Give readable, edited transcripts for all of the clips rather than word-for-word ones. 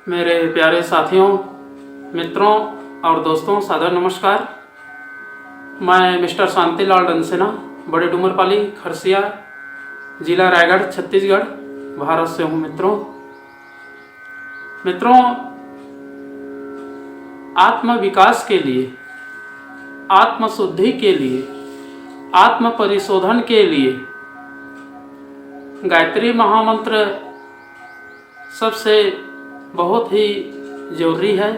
मेरे प्यारे साथियों, मित्रों और दोस्तों, सादर नमस्कार। मैं मिस्टर शांतिलाल डंसेना, बड़े डूमरपाली, खरसिया, जिला रायगढ़, छत्तीसगढ़, भारत से हूँ। मित्रों, आत्म विकास के लिए, आत्म शुद्धि के लिए, आत्म परिशोधन के लिए गायत्री महामंत्र सबसे बहुत ही जरूरी है।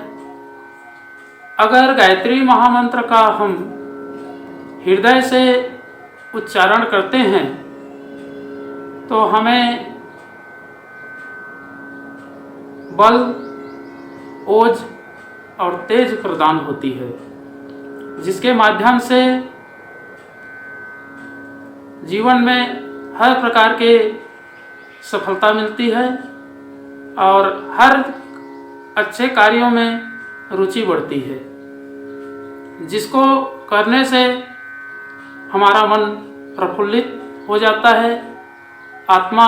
अगर गायत्री महामंत्र का हम हृदय से उच्चारण करते हैं तो हमें बल, ओज और तेज प्रदान होती है, जिसके माध्यम से जीवन में हर प्रकार के सफलता मिलती है और हर अच्छे कार्यों में रुचि बढ़ती है, जिसको करने से हमारा मन प्रफुल्लित हो जाता है, आत्मा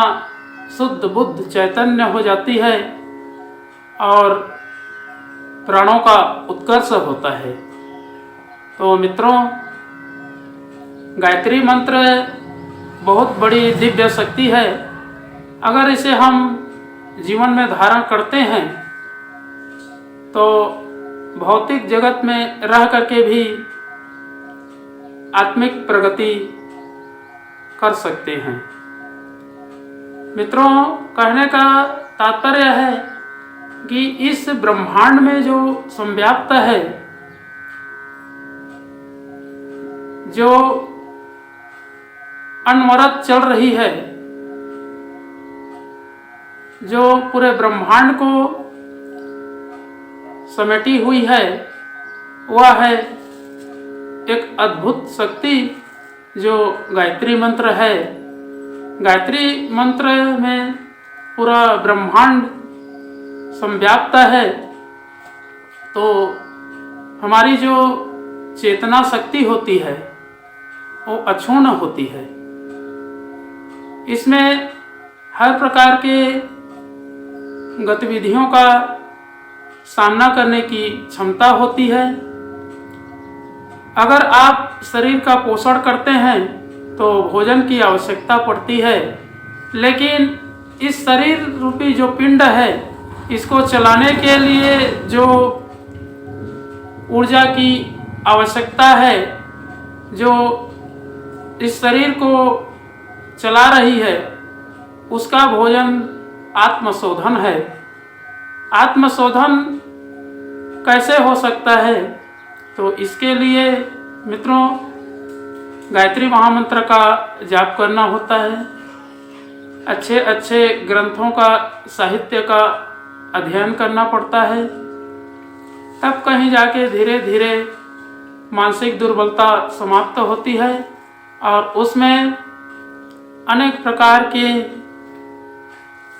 शुद्ध बुद्ध चैतन्य हो जाती है और प्राणों का उत्कर्ष होता है। तो मित्रों, गायत्री मंत्र बहुत बड़ी दिव्य शक्ति है। अगर इसे हम जीवन में धारण करते हैं तो भौतिक जगत में रह करके भी आत्मिक प्रगति कर सकते हैं। मित्रों, कहने का तात्पर्य है कि इस ब्रह्मांड में जो संव्याप्त है, जो अनवरत चल रही है, जो पूरे ब्रह्मांड को समेटी हुई है, वह है एक अद्भुत शक्ति जो गायत्री मंत्र है। गायत्री मंत्र में पूरा ब्रह्मांड संव्याप्त है। तो हमारी जो चेतना शक्ति होती है वो अक्षुण्ण होती है। इसमें हर प्रकार के गतिविधियों का सामना करने की क्षमता होती है। अगर आप शरीर का पोषण करते हैं तो भोजन की आवश्यकता पड़ती है, लेकिन इस शरीर रूपी जो पिंड है, इसको चलाने के लिए जो ऊर्जा की आवश्यकता है, जो इस शरीर को चला रही है, उसका भोजन आत्मशोधन है। आत्मशोधन कैसे हो सकता है? तो इसके लिए मित्रों गायत्री महामंत्र का जाप करना होता है। अच्छे अच्छे ग्रंथों का, साहित्य का अध्ययन करना पड़ता है। तब कहीं जाके धीरे धीरे मानसिक दुर्बलता समाप्त होती है और उसमें अनेक प्रकार के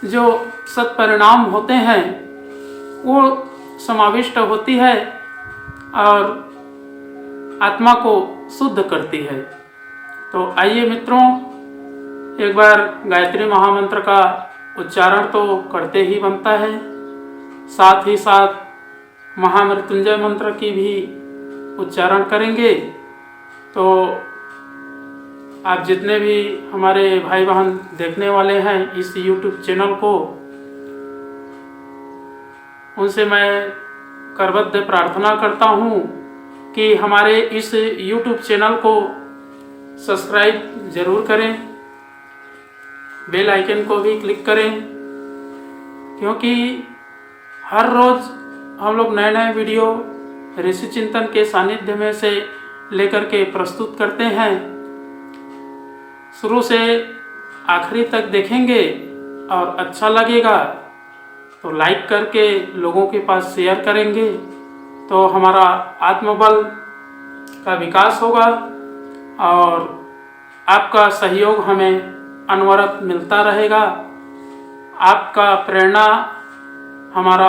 जो सत्परिणाम होते हैं वो समाविष्ट होती है और आत्मा को शुद्ध करती है। तो आइए मित्रों, एक बार गायत्री महामंत्र का उच्चारण तो करते ही बनता है, साथ ही साथ महामृत्युंजय मंत्र की भी उच्चारण करेंगे। तो आप जितने भी हमारे भाई बहन देखने वाले हैं इस YouTube चैनल को, उनसे मैं करबद्ध प्रार्थना करता हूँ कि हमारे इस YouTube चैनल को सब्सक्राइब जरूर करें, बेल आइकन को भी क्लिक करें, क्योंकि हर रोज़ हम लोग नए नए वीडियो ऋषि चिंतन के सानिध्य में से लेकर के प्रस्तुत करते हैं। शुरू से आखिरी तक देखेंगे और अच्छा लगेगा तो लाइक करके लोगों के पास शेयर करेंगे, तो हमारा आत्मबल का विकास होगा और आपका सहयोग हमें अनवरत मिलता रहेगा। आपका प्रेरणा हमारा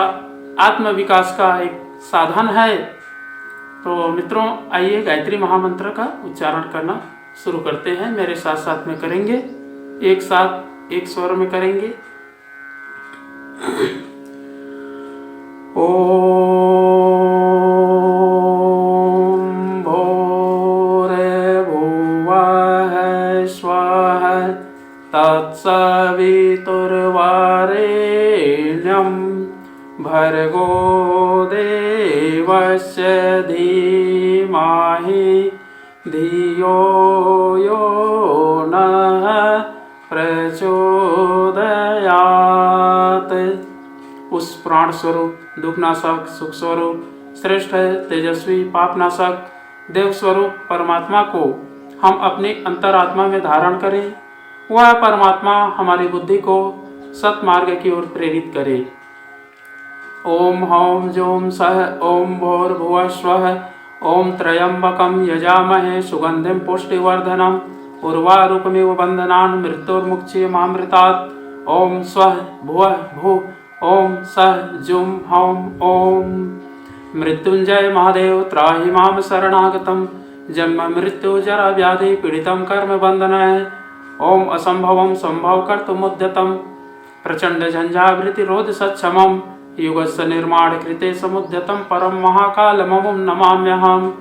आत्म विकास का एक साधन है। तो मित्रों, आइए गायत्री महामंत्र का उच्चारण करना शुरू करते हैं। मेरे साथ साथ में करेंगे, एक साथ एक स्वर में करेंगे। भर्गो देवस्य धीमहि धियो यो नः प्रचोदयात्। उस प्राण स्वरूप, दुखनाशक, सुख स्वरूप, श्रेष्ठ तेजस्वी, पापनाशक, देव स्वरूप परमात्मा को हम अपनी अंतरात्मा में धारण करें। वह परमात्मा हमारी बुद्धि को सत्मार्ग की ओर प्रेरित करे। ओम हौम जोम सह ओम भूर्भुवः स्वः ओम त्र्यंबकं यजामहे सुगंधिं पुष्टिवर्धनम् उर्वारुकमिव बन्धनान् मृत्युर्मुक्षीयमामृतात्। ओम स्वः भुवः भुः ओम सह जुम हौम ओम। मृत्युंजय महादेव त्राहि माम शरणागतम् जन्म मृत्यु जरा व्याधि पीड़ितं कर्म बंधनाय। ओम असंभवं संभव कर्तुमुद्यतं प्रचंड झंझावृत्तिरोध सक्षमं युगस्य निर्माण कृते समुद्यतं परम महाकालममुं नमाम्यहम्।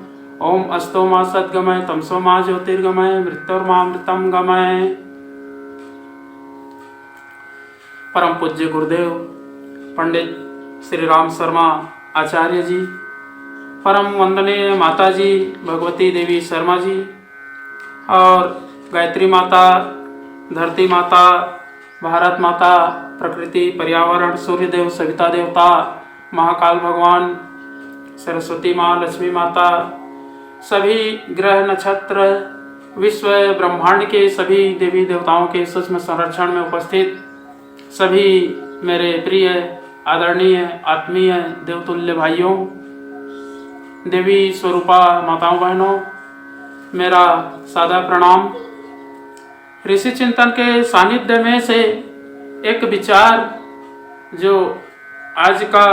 ओम अस्तो मा सद्गमय तमसो मा ज्योतिर्गमय मृत्युर्मामृतं गमय। परम पूज्य गुरुदेव पंडित श्री राम शर्मा आचार्य जी, परम वंदनीय माता जी भगवती देवी शर्मा जी और गायत्री माता, धरती माता, भारत माता, प्रकृति, पर्यावरण, सूर्यदेव, सविता देवता, महाकाल भगवान, सरस्वती माँ, लक्ष्मी माता, सभी ग्रह नक्षत्र, विश्व ब्रह्मांड के सभी देवी देवताओं के सूक्ष्म संरक्षण में उपस्थित सभी मेरे प्रिय आदरणीय आत्मीय देवतुल्य भाइयों, देवी स्वरूपा माताओं बहनों, मेरा सादा प्रणाम। ऋषि चिंतन के सानिध्य में से एक विचार जो आज का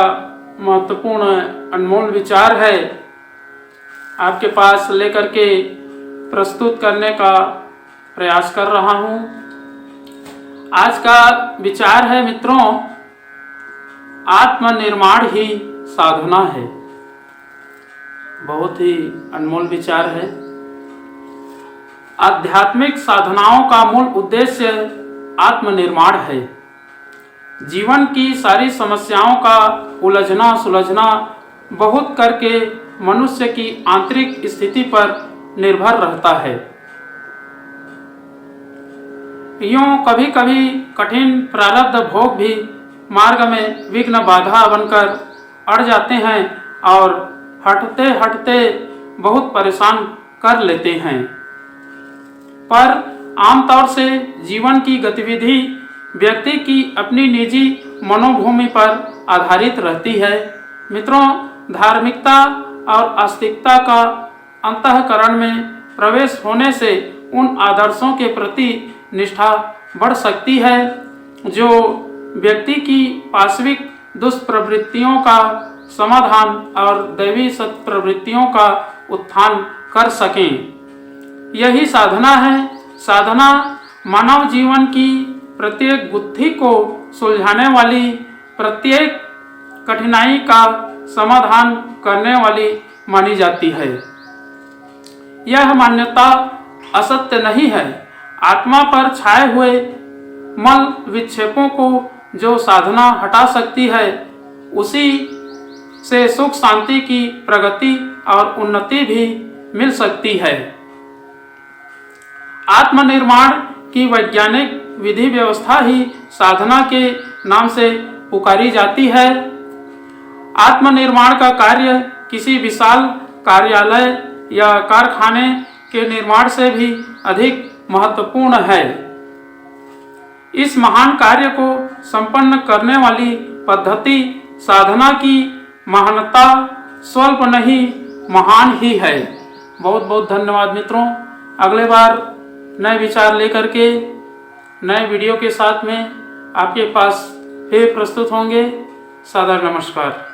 महत्वपूर्ण अनमोल विचार है, आपके पास लेकर के प्रस्तुत करने का प्रयास कर रहा हूँ। आज का विचार है मित्रों, आत्मनिर्माण ही साधना है। बहुत ही अनमोल विचार है। आध्यात्मिक साधनाओं का मूल उद्देश्य आत्मनिर्माण है। जीवन की सारी समस्याओं का उलझना सुलझना बहुत करके मनुष्य की आंतरिक स्थिति पर निर्भर रहता है। यूं कभी कभी कठिन प्रारब्ध भोग भी मार्ग में विघ्न बाधा बनकर अड़ जाते हैं और हटते हटते बहुत परेशान कर लेते हैं। पर आमतौर से जीवन की गतिविधि व्यक्ति की अपनी निजी मनोभूमि पर आधारित रहती है। मित्रों, धार्मिकता और आस्तिकता का अंतःकरण में प्रवेश होने से उन आदर्शों के प्रति निष्ठा बढ़ सकती है जो व्यक्ति की पाशविक दुष्प्रवृत्तियों का समाधान और दैवी सत्प्रवृत्तियों का उत्थान कर सकें। यही साधना है। साधना मानव जीवन की प्रत्येक बुद्धि को सुलझाने वाली, प्रत्येक कठिनाई का समाधान करने वाली मानी जाती है। यह मान्यता असत्य नहीं है। आत्मा पर छाए हुए मल विक्षेपों को जो साधना हटा सकती है, उसी से सुख शांति की प्रगति और उन्नति भी मिल सकती है। आत्मनिर्माण की वैज्ञानिक विधि व्यवस्था ही साधना के नाम से पुकारी जाती है। आत्मनिर्माण का कार्य किसी विशाल कार्यालय या कारखाने के निर्माण से भी अधिक महत्वपूर्ण है। इस महान कार्य को संपन्न करने वाली पद्धति साधना की महानता स्वल्प नहीं महान ही है। बहुत बहुत धन्यवाद मित्रों। अगले बार नए विचार लेकर के नए वीडियो के साथ में आपके पास फिर प्रस्तुत होंगे। सादर नमस्कार।